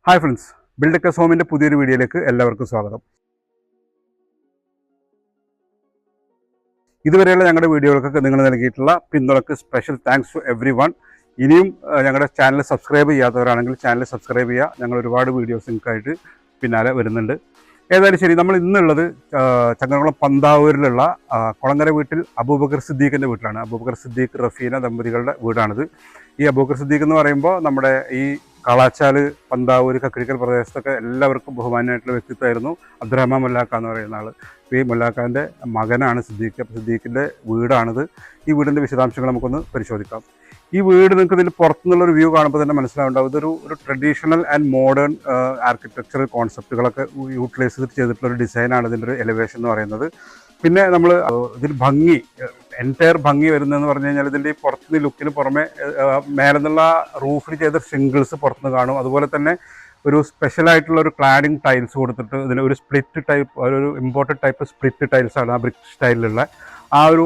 Hi friends, ബിൽഡക്കേഴ്സ് ഹോമിൻ്റെ പുതിയൊരു വീഡിയോയിലേക്ക് എല്ലാവർക്കും സ്വാഗതം. ഇതുവരെയുള്ള ഞങ്ങളുടെ വീഡിയോകൾക്കൊക്കെ നിങ്ങൾ നൽകിയിട്ടുള്ള പിന്തുണക്ക് special thanks to everyone. ഇനിയും ഞങ്ങളുടെ ചാനൽ സബ്സ്ക്രൈബ് ചെയ്യാത്തവരാണെങ്കിൽ ചാനൽ സബ്സ്ക്രൈബ് ചെയ്യുക. ഞങ്ങൾ ഒരുപാട് വീഡിയോസ് നിങ്ങൾക്കായിട്ട് പിന്നാലെ വരുന്നുണ്ട്. ഏതായാലും ശരി, നമ്മൾ ഇന്നുള്ളത് ചങ്ങരകുളം പന്താവൂരിലുള്ള കുളങ്ങര വീട്ടിൽ അബൂബക്കർ സിദ്ദീഖിൻ്റെ വീട്ടിലാണ്. അബൂബക്കർ സിദ്ദീഖ് റഫീന ദമ്പതികളുടെ വീടാണിത്. ഈ അബൂബക്കർ സിദ്ദീഖ് എന്ന് പറയുമ്പോൾ നമ്മുടെ ഈ കാളാച്ചാൽ, പന്താവൂർ, കക്കിരിക്കൽ പ്രദേശത്തൊക്കെ എല്ലാവർക്കും ബഹുമാന്യമായിട്ടുള്ള വ്യക്തിത്വമായിരുന്നു അബ്ദുറഹ്മാൻ മുല്ലാക്ക എന്ന് പറയുന്ന ആൾ. ഈ മുല്ലാക്കാൻ്റെ മകനാണ് സിദ്ദീഖ്. അപ്പോൾ സിദ്ദീഖിൻ്റെ വീടാണിത്. ഈ വീടിൻ്റെ വിശദാംശങ്ങൾ നമുക്കൊന്ന് പരിശോധിക്കാം. ഈ വീട് നിങ്ങൾക്ക് ഇതിൽ പുറത്തുനിന്നുള്ളൊരു വ്യൂ കാണുമ്പോൾ തന്നെ മനസ്സിലാവുണ്ടാവും. ഇതൊരു ട്രഡീഷണൽ ആൻഡ് മോഡേൺ ആർക്കിടെക്ചറൽ കോൺസെപ്റ്റുകളൊക്കെ യൂട്ടിലൈസ് ചെയ്തിട്ടുള്ളൊരു ഡിസൈനാണ് ഇതിൻ്റെ ഒരു എലിവേഷൻ എന്ന് പറയുന്നത്. പിന്നെ നമ്മൾ ഇതിൽ ഭംഗി, എൻറ്റയർ ഭംഗി വരുന്നതെന്ന് പറഞ്ഞു കഴിഞ്ഞാൽ ഇതിൻ്റെ ഈ പുറത്തുനിന്ന് ലുക്കിന് പുറമെ മേലെ നിന്നുള്ള റൂഫിൽ ചെയ്ത ഷിംഗിൾസ് പുറത്തുനിന്ന് കാണും. അതുപോലെ തന്നെ ഒരു സ്പെഷ്യലായിട്ടുള്ള ഒരു ക്ലാഡിങ് ടൈൽസ് കൊടുത്തിട്ട് ഇതിന് ഒരു സ്പ്ലിറ്റ് ടൈപ്പ്, ഒരു ഇമ്പോർട്ടഡ് ടൈപ്പ് സ്പ്ലിറ്റ് ടൈൽസാണ് ആ ബ്രിക്ക് സ്റ്റൈലിലുള്ള ആ ഒരു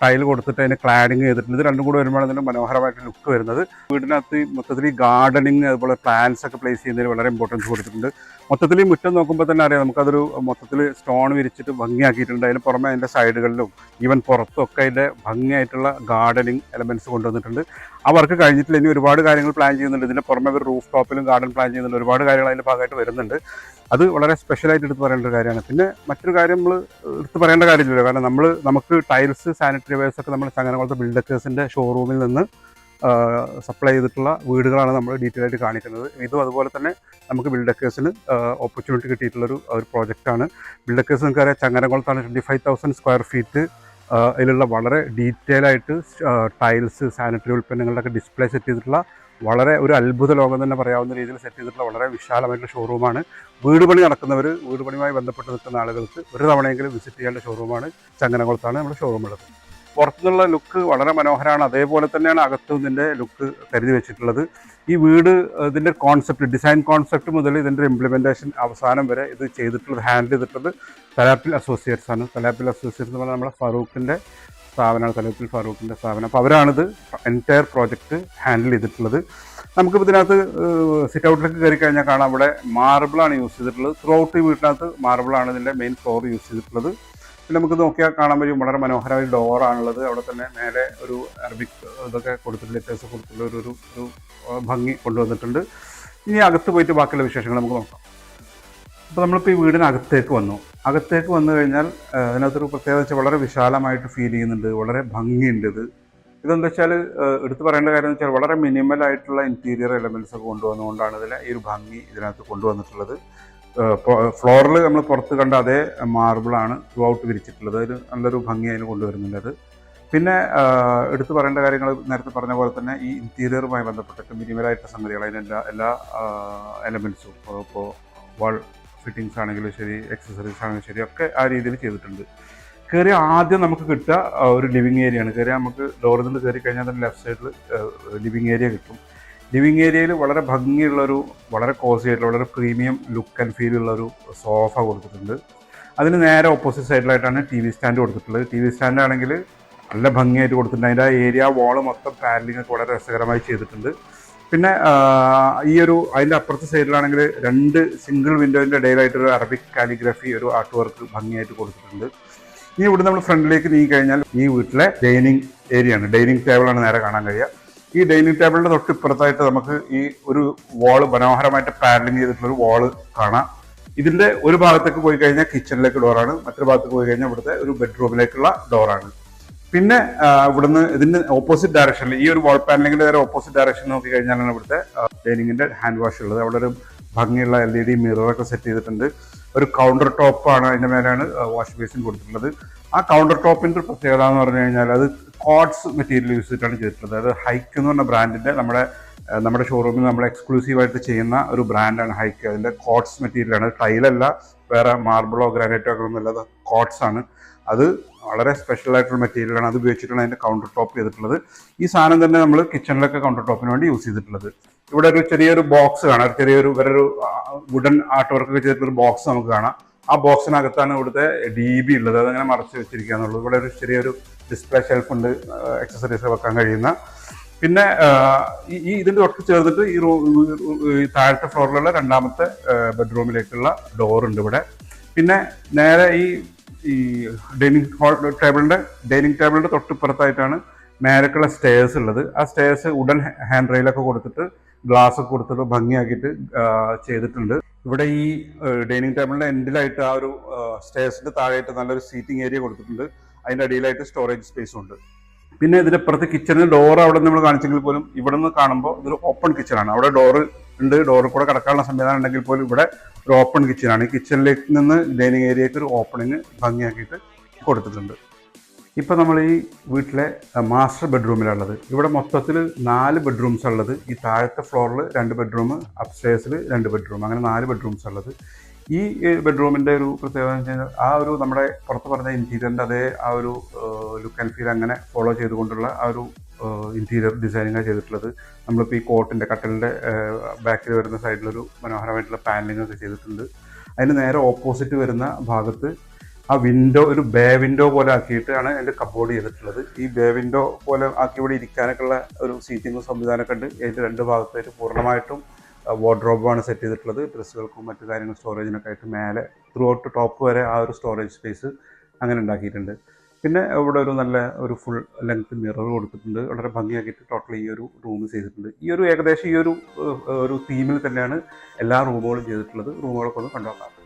ടൈൽ കൊടുത്തിട്ട് അതിന് ക്ലാഡിങ് ചെയ്തിട്ടുണ്ട്. ഇത് രണ്ടും കൂടെ വരുമ്പോഴാണ് ഇതിന് മനോഹരമായിട്ട് ലുക്ക് വരുന്നത്. വീടിനകത്ത് മൊത്തത്തിൽ ഈ ഗാർഡനിങ്, അതുപോലെ പ്ലാന്റ്സ് ഒക്കെ പ്ലേസ് ചെയ്യുന്നതിന് വളരെ ഇമ്പോർട്ടൻസ് കൊടുത്തിട്ടുണ്ട്. മൊത്തത്തിൽ ഈ മുറ്റം നോക്കുമ്പോൾ തന്നെ അറിയാം, നമുക്കതൊരു മൊത്തത്തിൽ സ്റ്റോൺ വിരിച്ചിട്ട് ഭംഗിയാക്കിയിട്ടുണ്ട്. അതിന് പുറമെ അതിൻ്റെ സൈഡുകളിലും ഈവൻ പുറത്തും ഒക്കെ അതിൻ്റെ ഭംഗിയായിട്ടുള്ള ഗാർഡനിങ് എലമെൻറ്റ്സ് കൊണ്ടുവന്നിട്ടുണ്ട്. ആ വർക്ക് കഴിഞ്ഞിട്ടില്ല, ഇനി ഒരുപാട് കാര്യങ്ങൾ പ്ലാൻ ചെയ്യുന്നുണ്ട്. ഇതിൻ്റെ പുറമെ ഒരു റൂഫ് ടോപ്പിലും ഗാർഡൻ പ്ലാൻ ചെയ്യുന്നുണ്ട്. ഒരുപാട് കാര്യങ്ങൾ അതിൻ്റെ ഭാഗമായിട്ട് വരുന്നുണ്ട്. അത് വളരെ സ്പെഷ്യലായിട്ട് എടുത്ത് പറയേണ്ട ഒരു കാര്യമാണ്. പിന്നെ മറ്റൊരു കാര്യം നമ്മൾ എടുത്ത് പറയേണ്ട കാര്യമില്ലല്ലോ, കാരണം നമുക്ക് ടൈൽസ്, സാനിറ്ററി വെയർസ് ഒക്കെ നമ്മൾ ചങ്ങരകുളത്തെ ബിൽഡക്കേഴ്സിൻ്റെ ഷോറൂമിൽ നിന്ന് സപ്ലൈ ചെയ്തിട്ടുള്ള വീടുകളാണ് നമ്മൾ ഡീറ്റെയിൽ ആയിട്ട് കാണിക്കുന്നത്. ഇതും അതുപോലെ തന്നെ നമുക്ക് ബിൽഡക്കേഴ്സിന് ഓപ്പർച്യൂണിറ്റി കിട്ടിയിട്ടുള്ളൊരു പ്രോജക്റ്റാണ്. ബിൽഡക്കേഴ്സ് നിങ്ങൾക്കറിയാം, ചങ്ങരകുളത്താണ് 25,000 സ്ക്വയർ ഫീറ്റ് അതിലുള്ള വളരെ ഡീറ്റെയിൽ ആയിട്ട് ടൈൽസ്, സാനിറ്ററി ഉൽപ്പന്നങ്ങളുടെയൊക്കെ ഡിസ്പ്ലേ സെറ്റ് ചെയ്തിട്ടുള്ള വളരെ ഒരു അത്ഭുത ലോകം തന്നെ പറയാവുന്ന രീതിയിൽ സെറ്റ് ചെയ്തിട്ടുള്ള വളരെ വിശാലമായിട്ടുള്ള ഷോറൂമാണ്. വീട് പണി നടക്കുന്നവർ, വീട് പണിയുമായി ബന്ധപ്പെട്ട് നിൽക്കുന്ന ആളുകൾക്ക് ഒരു തവണയെങ്കിലും വിസിറ്റ് ചെയ്യേണ്ട ഷോറൂമാണ്. ചങ്ങരകുളത്താണ് നമ്മുടെ ഷോറൂം ഉള്ളത്. പുറത്തുനിന്നുള്ള ലുക്ക് വളരെ മനോഹരമാണ്. അതേപോലെ തന്നെയാണ് അകത്ത് ഇതിൻ്റെ ലുക്ക് കരുതി വെച്ചിട്ടുള്ളത്. ഈ വീട്, ഇതിൻ്റെ കോൺസെപ്റ്റ്, ഡിസൈൻ കോൺസെപ്റ്റ് മുതൽ ഇതിൻ്റെ ഇംപ്ലിമെൻറ്റേഷൻ അവസാനം വരെ ഇത് ചെയ്തിട്ടുള്ളത്, ഹാൻഡിൽ ചെയ്തിട്ടുള്ളത് തലാപ്പിൽ അസോസിയേറ്റ്സ് ആണ്. തലാപ്പിൽ അസോസിയേറ്റ്സ് എന്ന് പറഞ്ഞാൽ നമ്മുടെ ഫറൂഖിൻ്റെ സ്ഥാപനമാണ്, തലാപ്പിൽ ഫറൂഖിൻ്റെ സ്ഥാപനം. അപ്പോൾ അവരാണിത് എൻറ്റയർ പ്രോജക്റ്റ് ഹാൻഡിൽ ചെയ്തിട്ടുള്ളത്. നമുക്കിപ്പോൾ ഇതിനകത്ത് സിറ്റ് ഔട്ടിലേക്ക് കയറി കഴിഞ്ഞാൽ കാണാം, ഇവിടെ മാർബിളാണ് യൂസ് ചെയ്തിട്ടുള്ളത്. ത്രൂ ഔട്ട് ഈ വീട്ടിനകത്ത് മാർബിളാണ് ഇതിൻ്റെ മെയിൻ ഫ്ലോർ യൂസ് ചെയ്തിട്ടുള്ളത്. പിന്നെ നമുക്ക് നോക്കിയാൽ കാണാൻ പറ്റും വളരെ മനോഹരമായ ഡോറാണുള്ളത്. അവിടെ തന്നെ മേലെ ഒരു അറബിക് ഇതൊക്കെ കൊടുത്തിട്ട് ലെറ്റേഴ്സ് കൊടുത്തിട്ടുള്ള ഒരു ഭംഗി കൊണ്ടുവന്നിട്ടുണ്ട്. ഇനി അകത്ത് പോയിട്ട് ബാക്കിയുള്ള വിശേഷങ്ങൾ നമുക്ക് നോക്കാം. അപ്പോൾ നമ്മളിപ്പോൾ ഈ വീടിനകത്തേക്ക് വന്നു. അകത്തേക്ക് വന്നു കഴിഞ്ഞാൽ അതിനകത്തൊരു പ്രത്യേകത വെച്ചാൽ വളരെ വിശാലമായിട്ട് ഫീൽ ചെയ്യുന്നുണ്ട്, വളരെ ഭംഗിയുണ്ട്. ഇതെന്താ വെച്ചാൽ എടുത്ത് പറയേണ്ട കാര്യം എന്ന് വെച്ചാൽ വളരെ മിനിമലായിട്ടുള്ള ഇൻറ്റീരിയർ എലമെൻറ്റ്സ് ഒക്കെ കൊണ്ടുവന്നുകൊണ്ടാണ് ഈ ഒരു ഭംഗി ഇതിനകത്ത് കൊണ്ടുവന്നിട്ടുള്ളത്. ഫ്ലോറിൽ നമ്മൾ പുറത്ത് കണ്ട അതേ മാർബിളാണ് ത്രൂ ഔട്ട് വിരിച്ചിട്ടുള്ളത്. അതിൽ നല്ലൊരു ഭംഗി അതിന് കൊണ്ടുവരുന്നുണ്ട് അത്. പിന്നെ എടുത്തു പറയേണ്ട കാര്യങ്ങൾ നേരത്തെ പറഞ്ഞ പോലെ തന്നെ ഈ ഇൻറ്റീരിയറുമായി ബന്ധപ്പെട്ടിട്ട് മിനിമലായിട്ടുള്ള സംഗതികൾ, അതിൻ്റെ എല്ലാ എലമെൻറ്റ്സും, ഇപ്പോൾ വാൾ ഫിറ്റിങ്സ് ആണെങ്കിലും ശരി, എക്സസറീസ് ആണെങ്കിലും ശരി, ഒക്കെ ആ രീതിയിൽ ചെയ്തിട്ടുണ്ട്. കയറി ആദ്യം നമുക്ക് കിട്ടുക ഒരു ലിവിങ് ഏരിയയാണ്. കയറി നമുക്ക് ഡോറിൽ നിന്ന് കയറി കഴിഞ്ഞാൽ തന്നെ ലെഫ്റ്റ് സൈഡിൽ ലിവിങ് ഏരിയ കിട്ടും. ലിവിങ് ഏരിയയിൽ വളരെ ഭംഗിയുള്ളൊരു, വളരെ കോസി ആയിട്ടുള്ള, വളരെ പ്രീമിയം ലുക്ക് ആൻഡ് ഫീൽ ഉള്ളൊരു സോഫ കൊടുത്തിട്ടുണ്ട്. അതിന് നേരെ ഓപ്പോസിറ്റ് സൈഡിലായിട്ടാണ് ടി വി സ്റ്റാൻഡ് കൊടുത്തിട്ടുള്ളത്. ടി വി സ്റ്റാൻഡ് ആണെങ്കിൽ നല്ല ഭംഗിയായിട്ട് കൊടുത്തിട്ടുണ്ട്. അതിൻ്റെ ആ ഏരിയ വാള് മൊത്തം പാനലിംഗ് ഒക്കെ വളരെ രസകരമായി ചെയ്തിട്ടുണ്ട്. പിന്നെ അതിൻ്റെ അപ്പുറത്തെ സൈഡിലാണെങ്കിൽ 2 സിംഗിൾ വിൻഡോയിൻ്റെ ഇടയിലായിട്ടൊരു അറബിക് കാലിഗ്രഫി, ഒരു ആർട്ട് വർക്ക് ഭംഗിയായിട്ട് കൊടുത്തിട്ടുണ്ട്. ഇനി ഇവിടെ നമ്മൾ ഫ്രണ്ടിലേക്ക് നീങ്ങി കഴിഞ്ഞാൽ ഈ വീട്ടിലെ ഡൈനിങ് ഏരിയയാണ്. ഡൈനിങ് ടേബിളാണ് നേരെ കാണാൻ കഴിയുക. ഈ ഡൈനിങ് ടേബിളിൻ്റെ തൊട്ട് ഇപ്പുറത്തായിട്ട് നമുക്ക് ഈ ഒരു വാള്, മനോഹരമായിട്ട് പാനലിംഗ് ചെയ്തിട്ടുള്ളൊരു വാള് കാണാം. ഇതിൻ്റെ ഒരു ഭാഗത്തേക്ക് പോയി കഴിഞ്ഞാൽ കിച്ചണിലേക്ക് ഡോറാണ്, മറ്റൊരു ഭാഗത്തേക്ക് പോയി കഴിഞ്ഞാൽ ഇവിടുത്തെ ഒരു ബെഡ്റൂമിലേക്കുള്ള ഡോറാണ്. പിന്നെ ഇവിടുന്ന് ഇതിന് ഓപ്പോസിറ്റ് ഡയറക്ഷനിൽ, ഈ ഒരു വാൾ പാനലിങ്ങിൻ്റെ നേരെ ഓപ്പോസിറ്റ് ഡയറക്ഷൻ നോക്കി കഴിഞ്ഞാലാണ് ഇവിടുത്തെ ഡൈനിങ്ങിൻ്റെ ഹാൻഡ് വാഷ് ഉള്ളത്. അവിടെ ഒരു ഭംഗിയുള്ള LED മിററൊക്കെ സെറ്റ് ചെയ്തിട്ടുണ്ട്. ഒരു കൗണ്ടർ ടോപ്പാണ്, അതിൻ്റെ മേലെയാണ് വാഷ് ബേസിൻ കൊടുത്തിട്ടുള്ളത്. ആ കൗണ്ടർ ടോപ്പിൻ്റെ പ്രത്യേകത എന്ന് പറഞ്ഞു കഴിഞ്ഞാൽ അത് കോട്സ് മെറ്റീരിയൽ യൂസ് ചെയ്തിട്ടാണ് ചെയ്തിട്ടുള്ളത്. അത് ഹൈക്ക് എന്ന് പറഞ്ഞ ബ്രാൻഡിൻ്റെ നമ്മുടെ ഷോറൂമിൽ നമ്മൾ എക്സ്ക്ലൂസീവായിട്ട് ചെയ്യുന്ന ഒരു ബ്രാൻഡാണ് ഹൈക്ക്. അതിൻ്റെ കോട്സ് മെറ്റീരിയലാണ്, ടൈലല്ല, വേറെ മാർബിളോ ഗ്രാനൈറ്റോ ഒക്കെ ഒന്നുമല്ല, അത് കോട്സ് ആണ്. അത് വളരെ സ്പെഷ്യൽ ആയിട്ടുള്ള മെറ്റീരിയലാണ്. അത് ഉപയോഗിച്ചിട്ടാണ് അതിൻ്റെ കൗണ്ടർ ടോപ്പ് ചെയ്തിട്ടുള്ളത്. ഈ സാധനം തന്നെ നമ്മൾ കിച്ചണിലൊക്കെ കൗണ്ടർ ടോപ്പിന് വേണ്ടി യൂസ് ചെയ്തിട്ടുള്ളത്. ഇവിടെ ഒരു ചെറിയൊരു ബോക്സ് കാണാം, വേറൊരു വുഡൻ ആർട്ട് വർക്കൊക്കെ ചെയ്തിട്ടുള്ളൊരു ബോക്സ് നമുക്ക് കാണാം. ആ ബോക്സിനകത്താണ് ഇവിടുത്തെ DB ഉള്ളത്. അതങ്ങനെ മറച്ച് വെച്ചിരിക്കുക എന്നുള്ളത്. ഇവിടെ ഒരു ചെറിയൊരു ഡിസ്പ്ലേ ഷെൽഫ് ഉണ്ട്, എക്സസറീസ് വെക്കാൻ കഴിയുന്ന. പിന്നെ ഇതിന്റെ തൊട്ട് ചേർന്നിട്ട് ഈ താഴത്തെ ഫ്ലോറിലുള്ള രണ്ടാമത്തെ ബെഡ്റൂമിലേക്കുള്ള ഡോർ ഉണ്ട് ഇവിടെ. പിന്നെ നേരെ ഈ ഡൈനിങ് ടേബിളിന്റെ തൊട്ടിപ്പുറത്തായിട്ടാണ് മേലേക്കുള്ള സ്റ്റേഴ്സ് ഉള്ളത്. ആ സ്റ്റേഴ്സ് ഉടൻ ഹാൻഡ് റെയിലൊക്കെ കൊടുത്തിട്ട് ഗ്ലാസ് ഒക്കെ കൊടുത്തിട്ട് ഭംഗിയാക്കിയിട്ട് ചെയ്തിട്ടുണ്ട്. ഇവിടെ ഈ ഡൈനിങ് ടേബിളിന്റെ എൻഡിലായിട്ട് ആ ഒരു സ്റ്റേഴ്സിന്റെ താഴെയായിട്ട് നല്ലൊരു സീറ്റിംഗ് ഏരിയ കൊടുത്തിട്ടുണ്ട്. അതിന്റെ അടിയിലായിട്ട് സ്റ്റോറേജ് സ്പേസും ഉണ്ട്. പിന്നെ ഇതിനപ്പുറത്ത് കിച്ചണിൽ ഡോർ അവിടെ നമ്മൾ കാണിച്ചെങ്കിൽ പോലും ഇവിടെ നിന്ന് കാണുമ്പോൾ ഇതൊരു ഓപ്പൺ കിച്ചണാണ്. അവിടെ ഡോറ് ഉണ്ട്, ഡോറിൽ കൂടെ കിടക്കാനുള്ള സംവിധാനം ഉണ്ടെങ്കിൽ പോലും ഇവിടെ ഒരു ഓപ്പൺ കിച്ചണാണ്. ഈ കിച്ചണിലേക്ക് നിന്ന് ഡൈനിങ് ഏരിയക്ക് ഒരു ഓപ്പണിങ് ഭംഗിയാക്കിയിട്ട് കൊടുത്തിട്ടുണ്ട്. ഇപ്പം നമ്മൾ ഈ വീട്ടിലെ മാസ്റ്റർ ബെഡ്റൂമിലുള്ളത്. ഇവിടെ മൊത്തത്തിൽ 4 ബെഡ്റൂംസ് ഉള്ളത്. ഈ താഴത്തെ ഫ്ലോറിൽ 2 ബെഡ്റൂം, അപ്സ്റ്റേഴ്സിൽ 2 ബെഡ്റൂം, അങ്ങനെ 4 ബെഡ്റൂംസ് ഉള്ളത്. ഈ ബെഡ്റൂമിൻ്റെ ഒരു പ്രത്യേകത എന്ന് വെച്ച് കഴിഞ്ഞാൽ ആ ഒരു നമ്മുടെ പുറത്ത് പറഞ്ഞ ഇൻറ്റീരിയറിൻ്റെ അതേ ആ ഒരു ലുക്ക് ആൻഡ് ഫീൽ അങ്ങനെ ഫോളോ ചെയ്തുകൊണ്ടുള്ള ആ ഒരു ഇൻറ്റീരിയർ ഡിസൈനിങ്ങാണ് ചെയ്തിട്ടുള്ളത്. നമ്മളിപ്പോൾ ഈ കോട്ടിൻ്റെ കട്ടലിൻ്റെ ബാക്കിൽ വരുന്ന സൈഡിലൊരു മനോഹരമായിട്ടുള്ള പാനലിംഗ് ഒക്കെ ചെയ്തിട്ടുണ്ട്. അതിന് നേരെ ഓപ്പോസിറ്റ് വരുന്ന ഭാഗത്ത് ആ വിൻഡോ ഒരു ബേ വിൻഡോ പോലെ ആക്കിയിട്ടാണ് അതിൻ്റെ കബോർഡ് ചെയ്തിട്ടുള്ളത്. ഈ ബേ വിൻഡോ പോലെ ആക്കി ഇവിടെ ഇരിക്കാനൊക്കെ ഉള്ള ഒരു സീറ്റിംഗ് സംവിധാനമൊക്കെ ഉണ്ട്. അതിൻ്റെ 2 ഭാഗത്തായിട്ട് പൂർണ്ണമായിട്ടും വാർഡ്രോബാണ് സെറ്റ് ചെയ്തിട്ടുള്ളത്. ഡ്രസ്സുകൾക്കും മറ്റു കാര്യങ്ങൾ സ്റ്റോറേജിനൊക്കെ ആയിട്ട് മേലെ ത്രൂ ഔട്ട് ടോപ്പ് വരെ ആ ഒരു സ്റ്റോറേജ് സ്പേസ് അങ്ങനെ ഉണ്ടാക്കിയിട്ടുണ്ട്. പിന്നെ ഇവിടെ ഒരു നല്ല ഒരു ഫുൾ ലെങ്ത് മിറർ കൊടുത്തിട്ടുണ്ട്. വളരെ ഭംഗിയാക്കിയിട്ട് ടോട്ടൽ ഈ ഒരു റൂം ചെയ്തിട്ടുണ്ട്. ഈ ഒരു ഏകദേശം ഈ ഒരു തീമിൽ തന്നെയാണ് എല്ലാ റൂമുകളും ചെയ്തിട്ടുള്ളത്. റൂമുകളൊക്കെ ഒന്ന് കണ്ടുനോക്കാം.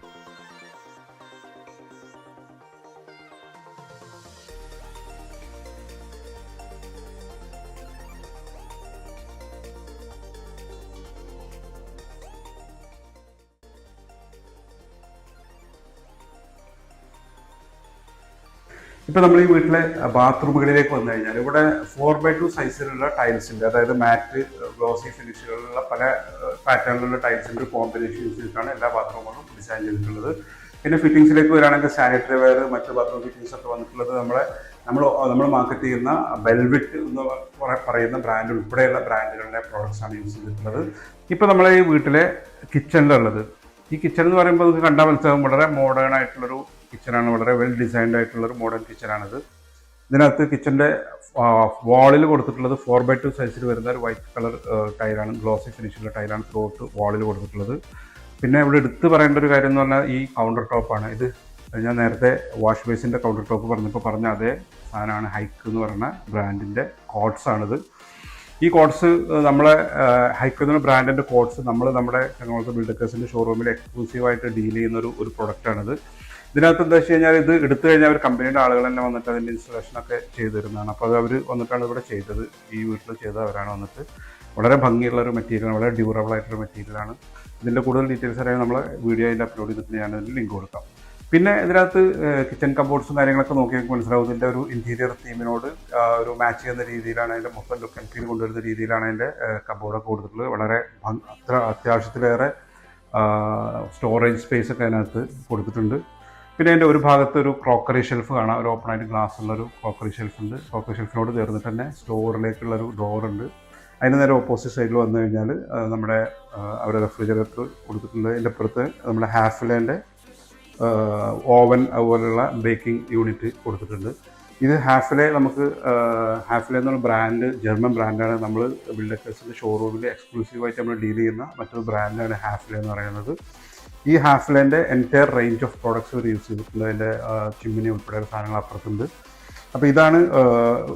ഇപ്പം നമ്മൾ ഈ വീട്ടിലെ ബാത്റൂമുകളിലേക്ക് വന്നു കഴിഞ്ഞാൽ ഇവിടെ 4x2 സൈസിലുള്ള ടൈൽസ് ഉണ്ട്. അതായത് മാറ്റ് ഗ്ലോസി ഫിനിഷുകളുള്ള പല പാറ്റേണിലുള്ള ടൈൽസിൻ്റെ കോമ്പിനേഷൻസിലാണ് എല്ലാ ബാത്റൂമുകളും ഡിസൈൻ ചെയ്തിട്ടുള്ളത്. പിന്നെ ഫിറ്റിംഗ്സിലേക്ക് വരികയാണെങ്കിൽ സാനിറ്ററി വെയർ, മറ്റ് ബാത്റൂം ഫിറ്റിംഗ്സ് ഒക്കെ വന്നിട്ടുള്ളത് നമ്മൾ മാർക്കറ്റ് ചെയ്യുന്ന വെൽവെറ്റ് എന്ന് പറയുന്ന ബ്രാൻഡ് ഉൾപ്പെടെയുള്ള ബ്രാൻഡുകളുടെ പ്രോഡക്ട്സ് ആണ് യൂസ് ചെയ്തിട്ടുള്ളത്. ഇപ്പോൾ നമ്മളെ ഈ വീട്ടിലെ കിച്ചണിലുള്ളത്, ഈ കിച്ചൺ എന്ന് പറയുമ്പോൾ നമുക്ക് കണ്ടാൽ മനസ്സിലാകും വളരെ മോഡേൺ ആയിട്ടുള്ളൊരു കിച്ചണാണ്. വളരെ വെൽ ഡിസൈൻഡ് ആയിട്ടുള്ളൊരു മോഡേൺ കിച്ചണാണിത്. ഇതിനകത്ത് കിച്ചൻ്റെ വാളിൽ കൊടുത്തിട്ടുള്ളത് 4x2 സൈസിൽ വരുന്ന ഒരു വൈറ്റ് കളർ ടൈലാണ്, ഗ്ലോസി ഫിനിഷുള്ള ടൈലാണ് ത്രൂ ഔട്ട് വാളിൽ കൊടുത്തിട്ടുള്ളത്. പിന്നെ ഇവിടെ എടുത്ത് പറയേണ്ട ഒരു കാര്യം എന്ന് പറഞ്ഞാൽ ഈ കൗണ്ടർ ടോപ്പാണ്. ഇത് ഞാൻ നേരത്തെ വാഷ് ബേസിൻ്റെ കൗണ്ടർ ടോപ്പ് പറഞ്ഞ അതേ സാധനമാണ്. ഹൈക്ക് എന്ന് പറയുന്ന ബ്രാൻഡിൻ്റെ കോട്ട്സ് ആണിത്. ഈ കോട്ട്സ് നമ്മളെ ഹൈക്ക് എന്ന ബ്രാൻഡിൻ്റെ കോട്ട്സ് നമ്മുടെ എറണാകുളത്ത് ബിൽഡേഴ്സിൻ്റെ ഷോറൂമിൽ എക്സ്ക്ലൂസീവായിട്ട് ഡീൽ ചെയ്യുന്ന ഒരു പ്രൊഡക്റ്റാണിത്. ഇതിനകത്ത് എന്താ വെച്ച് കഴിഞ്ഞാൽ ഇത് എടുത്തു കഴിഞ്ഞാൽ അവർ കമ്പനിയുടെ ആളുകൾ തന്നെ വന്നിട്ട് അതിൻ്റെ ഇൻസ്റ്റലേഷനൊക്കെ ചെയ്തു തരുന്നതാണ്. അപ്പോൾ അത് അവർ വന്നിട്ടാണ് ഇവിടെ ചെയ്തത്. ഈ വീട്ടിൽ ചെയ്ത അവരാണ് വന്നിട്ട്. വളരെ ഭംഗിയുള്ളൊരു മെറ്റീരിയലാണ്, വളരെ ഡ്യൂറബിൾ ആയിട്ടുള്ള മെറ്റീരിയലാണ്. ഇതിൻ്റെ കൂടുതൽ ഡീറ്റെയിൽസ് അറിയാൻ നമ്മൾ വീഡിയോ അതിൻ്റെ അപ്ലോഡ് ചെയ്തിട്ട് ഞാൻ അതിൽ ലിങ്ക് കൊടുക്കാം. പിന്നെ ഇതിനകത്ത് കിച്ചൺ കബോർഡ്സും കാര്യങ്ങളൊക്കെ നോക്കിയാൽ മനസ്സിലാവും. ഇതിൻ്റെ ഒരു ഇൻറ്റീരിയർ തീമിനോട് ഒരു മാച്ച് ചെയ്യുന്ന രീതിയിലാണ് അതിൻ്റെ മൊത്തം ലുക്ക് ആൻഡ് ഫീൽ കൊണ്ടുവരുന്ന രീതിയിലാണ് അതിൻ്റെ കബോർഡൊക്കെ കൊടുത്തിട്ടുള്ളത്. വളരെ അത്യാവശ്യത്തിലേറെ സ്റ്റോറേജ് സ്പേസ് ഒക്കെ അതിനകത്ത് കൊടുത്തിട്ടുണ്ട്. പിന്നെ അതിൻ്റെ ഒരു ഭാഗത്ത് ഒരു ക്രോക്കറി ഷെൽഫ് കാണാം. ഒരു ഓപ്പണായിട്ട് ഗ്ലാസ് ഉള്ളൊരു ക്രോക്കറി ഷെൽഫ് ഉണ്ട്. ക്രോക്കറി ഷെൽഫിനോട് ചേർന്നിട്ട് തന്നെ സ്റ്റോറിലേക്കുള്ളൊരു ഡോറുണ്ട്. അതിന് നേരെ ഓപ്പോസിറ്റ് സൈഡിൽ വന്നു കഴിഞ്ഞാൽ നമ്മുടെ അവരുടെ റെഫ്രിജറേറ്റർ കൊടുത്തിട്ടുണ്ട്. അതിൻ്റെ അപ്പുറത്ത് നമ്മുടെ ഹാഫ്ലേൻ്റെ ഓവൻ അതുപോലെയുള്ള ബേക്കിംഗ് യൂണിറ്റ് കൊടുത്തിട്ടുണ്ട്. ഇത് ഹാഫ്ലെ എന്നുള്ള ബ്രാൻഡ് ജർമ്മൻ ബ്രാൻഡാണ്. നമ്മൾ ബിൽഡേഴ്സിൻ്റെ ഷോറൂമിൽ എക്സ്ക്ലൂസീവായിട്ട് നമ്മൾ ഡീൽ ചെയ്യുന്ന മറ്റൊരു ബ്രാൻഡാണ് ഹാഫ്ലെ എന്ന് പറയുന്നത്. ഈ ഹാഫ്ലേൻ്റെ എൻറ്റയർ റേഞ്ച് ഓഫ് പ്രോഡക്ട്സ് അവർ യൂസ് ചെയ്തിട്ടുണ്ട്. അതിൻ്റെ ചിമ്മിനി ഉൾപ്പെടെയുള്ള സാധനങ്ങൾ അപ്പുറത്തുണ്ട്. അപ്പോൾ ഇതാണ്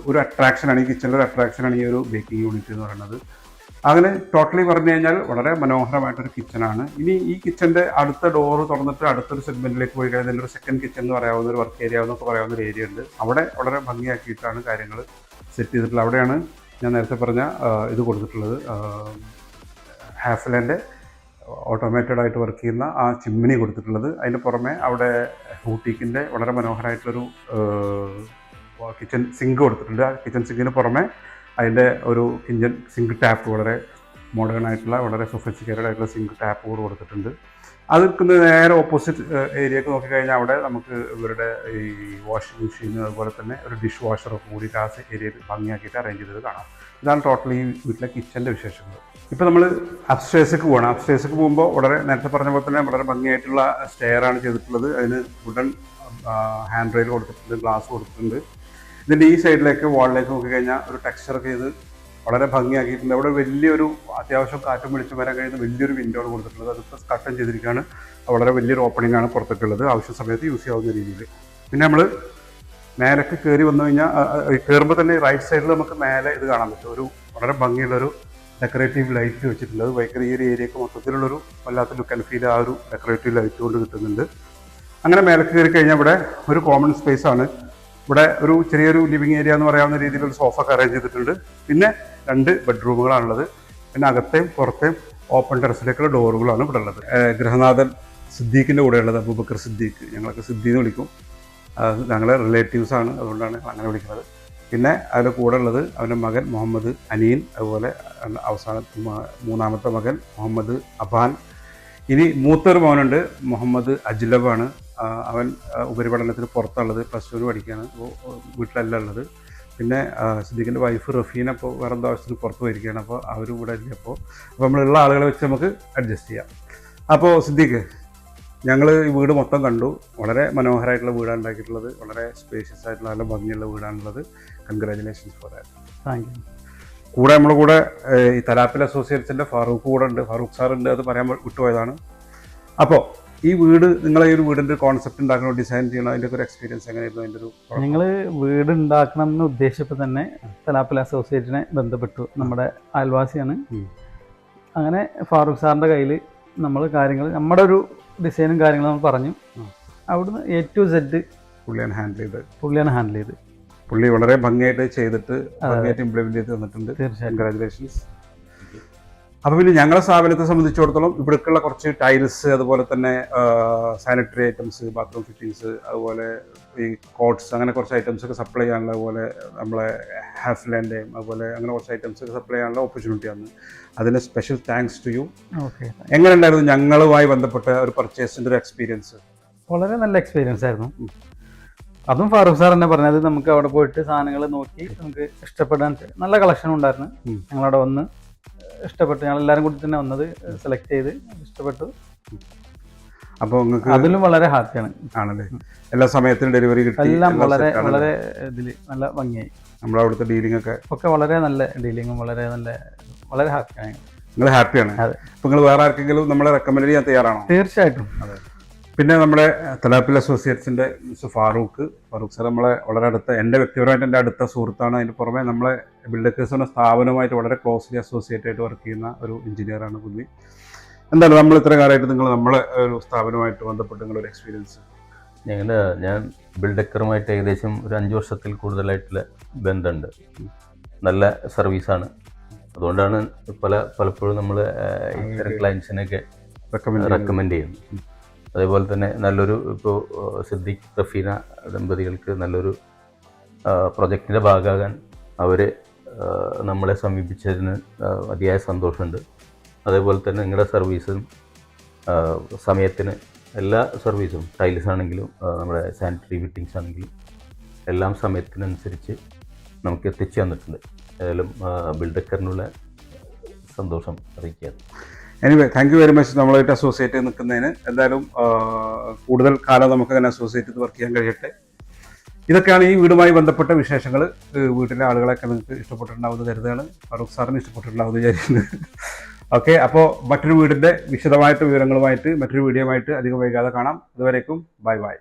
ഒരു അട്രാക്ഷനാണ്, ഈ കിച്ചണിലൊരു അട്രാക്ഷനാണ് ഈ ഒരു ബേക്കിംഗ് യൂണിറ്റ് എന്ന് പറയുന്നത്. അങ്ങനെ ടോട്ടലി പറഞ്ഞു കഴിഞ്ഞാൽ വളരെ മനോഹരമായിട്ടൊരു കിച്ചണാണ്. ഇനി ഈ കിച്ചൻ്റെ അടുത്ത ഡോറ് തുറന്നിട്ട് അടുത്തൊരു സെഗ്മെൻറ്റിലേക്ക് പോയി കഴിഞ്ഞാൽ ഇതിൻ്റെ ഒരു സെക്കൻഡ് കിച്ചൺ എന്ന് പറയാവുന്ന ഒരു വർക്ക് ഏരിയ എന്നൊക്കെ പറയാവുന്ന ഒരു ഏരിയ ഉണ്ട്. അവിടെ വളരെ ഭംഗിയാക്കിയിട്ടാണ് കാര്യങ്ങൾ സെറ്റ് ചെയ്തിട്ടുള്ളത്. അവിടെയാണ് ഞാൻ നേരത്തെ പറഞ്ഞ ഇത് കൊടുത്തിട്ടുള്ളത്, ഹാഫ്ലേൻ്റെ ഓട്ടോമേറ്റഡ് ആയിട്ട് വർക്ക് ചെയ്യുന്ന ആ ചിമ്മിനി കൊടുത്തിട്ടുള്ളത്. അതിന് പുറമെ അവിടെ ഹൂട്ടീക്കിൻ്റെ വളരെ മനോഹരമായിട്ടുള്ളൊരു കിച്ചൺ സിങ്ക് കൊടുത്തിട്ടുണ്ട്. ആ കിച്ചൺ സിങ്കിന് പുറമെ അതിൻ്റെ ഒരു കിച്ചൺ സിങ്ക് ടാപ്പ് വളരെ മോഡേൺ ആയിട്ടുള്ള വളരെ സൊഫിസ്റ്റിക്കേറ്റഡ് ആയിട്ടുള്ള സിങ്ക് ടാപ്പ് കൂടെ കൊടുത്തിട്ടുണ്ട്. അതിന് നേരെ ഓപ്പോസിറ്റ് ഏരിയക്ക് നോക്കിക്കഴിഞ്ഞാൽ അവിടെ നമുക്ക് ഇവരുടെ ഈ വാഷിംഗ് മെഷീൻ അതുപോലെ തന്നെ ഒരു ഡിഷ് വാഷറൊക്കെ കൂടി ആ ഏരിയയിൽ ഭംഗിയാക്കിയിട്ട് അറേഞ്ച് ചെയ്തത് കാണാം. ഇതാണ് ടോട്ടൽ ഈ വീട്ടിലെ കിച്ചൻ്റെ വിശേഷങ്ങൾ. ഇപ്പോൾ നമ്മൾ അപ്സ്റ്റേഴ്സിലേക്ക് പോകണം. അപ്സ്റ്റേഴ്സിലേക്ക് പോകുമ്പോൾ വളരെ നേരത്തെ പറഞ്ഞ പോലെ തന്നെ വളരെ ഭംഗിയായിട്ടുള്ള സ്റ്റെയറാണ് ചെയ്തിട്ടുള്ളത്. അതിന് വുഡൻ ഹാൻഡ് റെയിൽ കൊടുത്തിട്ടുണ്ട്, ഗ്ലാസ് കൊടുത്തിട്ടുണ്ട്. ഇതിൻ്റെ ഈ സൈഡിലേക്ക് വാളിലേക്ക് നോക്കിക്കഴിഞ്ഞാൽ ഒരു ടെക്സ്ചറൊക്കെ ചെയ്ത് വളരെ ഭംഗിയാക്കിയിട്ടുണ്ട്. അവിടെ വലിയൊരു അത്യാവശ്യം കാറ്റും വെളിച്ചം വരാൻ കഴിയുന്ന വലിയൊരു വിൻഡോ ആണ് കൊടുത്തിട്ടുള്ളത്. അതിപ്പോൾ കട്ടൻ ചെയ്തിരിക്കുകയാണ്. വളരെ വലിയൊരു ഓപ്പണിംഗ് ആണ് പുറത്തേക്കുള്ളത്, ആവശ്യ സമയത്ത് യൂസ് ചെയ്യാവുന്ന രീതിയിൽ. പിന്നെ നമ്മൾ മേലേക്ക് കയറി വന്നു കഴിഞ്ഞാൽ കയറുമ്പോൾ തന്നെ റൈറ്റ് സൈഡിൽ നമുക്ക് മേലെ ഇത് കാണാൻ പറ്റും. ഒരു വളരെ ഭംഗിയുള്ളൊരു ഡെക്കറേറ്റീവ് ലൈറ്റ് വെച്ചിട്ടുണ്ട്. അത് ഭയങ്കര ഈ ഒരു ഏരിയക്ക് മൊത്തത്തിലുള്ളൊരു വല്ലാത്ത ലുക്ക് ആൻഡ് ഫീൽ ആ ഒരു ഡെക്കറേറ്റീവ് ലൈറ്റ് കൊണ്ട് കിട്ടുന്നുണ്ട്. അങ്ങനെ മേലേക്ക് കയറി കഴിഞ്ഞാൽ ഇവിടെ ഒരു കോമൺ സ്പേസ് ആണ്. ഇവിടെ ഒരു ചെറിയൊരു ലിവിങ് ഏരിയ എന്ന് പറയാവുന്ന രീതിയിലൊരു സോഫ ഒക്കെ അറേഞ്ച് ചെയ്തിട്ടുണ്ട്. പിന്നെ 2 ബെഡ്റൂമുകളാണുള്ളത്. പിന്നെ അകത്തെയും പുറത്തെയും ഓപ്പൺ ടെറസിലേക്കുള്ള ഡോറുകളാണ് ഇവിടെ ഉള്ളത്. ഗൃഹനാഥൻ സിദ്ദീഖിൻ്റെ കൂടെയുള്ളത് അബൂബക്കർ സിദ്ദീഖ്, ഞങ്ങളൊക്കെ സിദ്ദീഖ് എന്ന് വിളിക്കും. ഞങ്ങളെ റിലേറ്റീവ്സാണ്, അതുകൊണ്ടാണ് അങ്ങനെ വിളിക്കുന്നത്. പിന്നെ അതിൻ്റെ കൂടെ ഉള്ളത് അവൻ്റെ മകൻ മുഹമ്മദ് അനീൻ, അതുപോലെ മൂന്നാമത്തെ മകൻ മുഹമ്മദ് അബാൻ. ഇനി മൂത്തൊരു മോനുണ്ട്, മുഹമ്മദ് അജ്ലബാണ്. അവൻ ഉപരിപഠനത്തിന് പുറത്തുള്ളത്, +2 പഠിക്കുകയാണ്, വീട്ടിലല്ല ഉള്ളത്. പിന്നെ സിദ്ദീഖിൻ്റെ വൈഫ് റഫീന ഇപ്പോൾ വേറെ എന്തോ ആവശ്യത്തിന് പുറത്ത് പോയിരിക്കുകയാണ്. അപ്പോൾ അവരും ഇവിടെ ഇല്ല. അപ്പോൾ നമ്മളുള്ള ആളുകളെ വെച്ച് നമുക്ക് അഡ്ജസ്റ്റ് ചെയ്യാം. അപ്പോൾ സിദ്ദീഖ്, ഞങ്ങൾ ഈ വീട് മൊത്തം കണ്ടു. വളരെ മനോഹരമായിട്ടുള്ള വീടാണ് ഉണ്ടാക്കിയിട്ടുള്ളത്. വളരെ സ്പേഷ്യസ് ആയിട്ടുള്ള നല്ല ഭംഗിയുള്ള വീടാണുള്ളത്. Congratulations for that. Thank you. കൂടെ നമ്മുടെ കൂടെ ഈ തലാപ്പിൽ അസോസിയേറ്റ്സിൻ്റെ ഫാറൂഖ് കൂടെ ഉണ്ട്, ഫാറൂഖ് സാറുണ്ട്. അത് പറയാൻ വിട്ടുപോയതാണ്. അപ്പോൾ ഈ വീട്, നിങ്ങളെ ഈ ഒരു വീടിൻ്റെ കോൺസെപ്റ്റ് ഉണ്ടാക്കണോ, ഡിസൈൻ ചെയ്യണോ, അതിൻ്റെ ഒരു എക്സ്പീരിയൻസ് എങ്ങനെയായിരുന്നു? അതിൻ്റെ ഒരു ഞങ്ങൾ വീട് ഉണ്ടാക്കണം എന്ന് ഉദ്ദേശിച്ചപ്പോൾ തന്നെ തലാപ്പിൽ അസോസിയേറ്റിനെ ബന്ധപ്പെട്ടു. നമ്മുടെ അയൽവാസിയാണ്. അങ്ങനെ ഫാറൂഖ് സാറിൻ്റെ കയ്യിൽ നമ്മൾ കാര്യങ്ങൾ, നമ്മുടെ ഒരു ഡിസൈനും കാര്യങ്ങളും നമ്മൾ പറഞ്ഞു. അവിടുന്ന് A to Z പുള്ളിയാണ് ഹാൻഡിൽ ചെയ്ത്. പുള്ളി വളരെ ഭംഗിയായിട്ട് ചെയ്തിട്ട് ഭംഗിയായിട്ട് ഇംപ്ലിമെന്റ് ചെയ്ത് തന്നിട്ടുണ്ട്. തീർച്ചയായും കൺഗ്രാജുലേഷൻസ്. അപ്പോൾ പിന്നെ ഞങ്ങളെ സ്ഥാപനത്തെ സംബന്ധിച്ചിടത്തോളം ഇവിടേക്കുള്ള കുറച്ച് ടൈൽസ്, അതുപോലെ തന്നെ സാനിറ്ററി ഐറ്റംസ്, ബാത്റൂം ഫിറ്റിങ്സ്, അതുപോലെ ഈ കോട്ട്സ്, അങ്ങനെ കുറച്ച് ഐറ്റംസ് ഒക്കെ സപ്ലൈ ചെയ്യാനുള്ള, അതുപോലെ നമ്മളെ ഹാഫ്ലാൻഡേയും അതുപോലെ അങ്ങനെ കുറച്ച് ഐറ്റംസ് ഒക്കെ സപ്ലൈ ചെയ്യാനുള്ള ഓപ്പർച്യൂണിറ്റിയാണ്. അതിന് special thanks to you. Okay. എങ്ങനെ ഉണ്ടായിരുന്നു ഞങ്ങളുമായി ബന്ധപ്പെട്ട ഒരു പർച്ചേസിൻ്റെ ഒരു എക്സ്പീരിയൻസ്? വളരെ നല്ല എക്സ്പീരിയൻസ് ആയിരുന്നു. അതും ഫാറൂഖ് സാർ തന്നെ പറഞ്ഞത്, നമുക്ക് അവിടെ പോയിട്ട് സാധനങ്ങൾ നോക്കി നമുക്ക് ഇഷ്ടപ്പെടാൻ നല്ല കളക്ഷൻ ഉണ്ടായിരുന്നു. ഞങ്ങളവിടെ വന്ന് ഇഷ്ടപ്പെട്ടു. ഞങ്ങൾ എല്ലാവരും കൂടി തന്നെ വന്നത്, സെലക്ട് ചെയ്ത് ഇഷ്ടപ്പെട്ടു. അപ്പോൾ നിങ്ങൾക്ക് അതിലും വളരെ ഹാപ്പിയാണ്. ആണല്ലേ? എല്ലാ സമയത്തും ഡെലിവറി കിട്ടി? എല്ലാം വളരെ വളരെ ഇതിൽ നല്ല ഭംഗിയായി. നമ്മുടെ അവിടുത്തെ ഡീലിംഗ് ഒക്കെ വളരെ നല്ല ഡീലിങ്ങും വളരെ ഹാപ്പിയാണ്. നിങ്ങൾ ഹാപ്പിയാണ്? അതെ. അപ്പോൾ നിങ്ങൾ വേറെ ആർക്കെങ്കിലും നമ്മളെ റെക്കമെൻഡ് ചെയ്യാൻ തയ്യാറാണോ? തീർച്ചയായിട്ടും. അതെ. പിന്നെ നമ്മുടെ തലാപ്പിൽ അസോസിയേറ്റ്സിൻ്റെ മിസ്റ്റർ ഫാറൂഖ് സാർ നമ്മളെ വളരെ അടുത്ത, എൻ്റെ വ്യക്തിപരമായിട്ട് എൻ്റെ അടുത്ത സുഹൃത്താണ്. അതിന് പുറമെ നമ്മളെ ബിൽഡേഴ്സ് എന്ന സ്ഥാപനവുമായിട്ട് വളരെ ക്ലോസ്ലി അസോസിയേറ്റ് ആയിട്ട് വർക്ക് ചെയ്യുന്ന ഒരു എഞ്ചിനീയറാണ് പുള്ളി. എന്താണ് നമ്മൾ ഇത്ര കാലമായിട്ട് നിങ്ങൾ നമ്മളെ ഒരു സ്ഥാപനവുമായിട്ട് ബന്ധപ്പെട്ട് നിങ്ങളൊരു എക്സ്പീരിയൻസ്? ഞാൻ ബിൽഡക്കറുമായിട്ട് ഏകദേശം ഒരു 5 വർഷത്തിൽ കൂടുതലായിട്ടുള്ള ബന്ധമുണ്ട്. നല്ല സർവീസാണ്. അതുകൊണ്ടാണ് പലപ്പോഴും നമ്മൾ ഇത്തരം ക്ലയൻസിനൊക്കെ റെക്കമെൻഡ് ചെയ്യുന്നത്. അതേപോലെ തന്നെ നല്ലൊരു, ഇപ്പോൾ സിദ്ദീഖ് റഫീന ദമ്പതികൾക്ക് നല്ലൊരു പ്രൊജക്റ്റിൻ്റെ ഭാഗമാകാൻ അവർ നമ്മളെ സമീപിച്ചതിന് അതിയായ സന്തോഷമുണ്ട്. അതേപോലെ തന്നെ നിങ്ങളുടെ സർവീസും സമയത്തിന്, എല്ലാ സർവീസും, ടൈൽസ് ആണെങ്കിലും നമ്മുടെ സാനിറ്ററി ഫിറ്റിങ്സ് ആണെങ്കിലും എല്ലാം സമയത്തിനനുസരിച്ച് നമുക്ക് എത്തിച്ചു തന്നിട്ടുണ്ട്. ഏതായാലും ബിൽഡക്കറിനുള്ള സന്തോഷം അറിയിക്കുകയാണ്. Anyway, thank you very much നമ്മളായിട്ട് അസോസിയേറ്റ് നിൽക്കുന്നതിന്. എന്തായാലും കൂടുതൽ കാലം നമുക്ക് അങ്ങനെ അസോസിയേറ്റ് ചെയ്ത് വർക്ക് ചെയ്യാൻ കഴിയട്ടെ. ഇതൊക്കെയാണ് ഈ വീടുമായി ബന്ധപ്പെട്ട വിശേഷങ്ങൾ. വീട്ടിലെ ആളുകളൊക്കെ നിങ്ങൾക്ക് ഇഷ്ടപ്പെട്ടിട്ടുണ്ടാവുമെന്ന് കരുതുകയാണ്. ഫാറൂഖ് സാറിന് ഇഷ്ടപ്പെട്ടിട്ടുണ്ടാവുമെന്ന് വിചാരിക്കുന്നത്. ഓക്കെ, അപ്പോൾ മറ്റൊരു വീടിൻ്റെ വിശദമായിട്ട് വിവരങ്ങളുമായിട്ട് മറ്റൊരു വീഡിയോ ആയിട്ട് അധികം വൈകാതെ കാണാം. അതുവരേക്കും ബൈ ബൈ.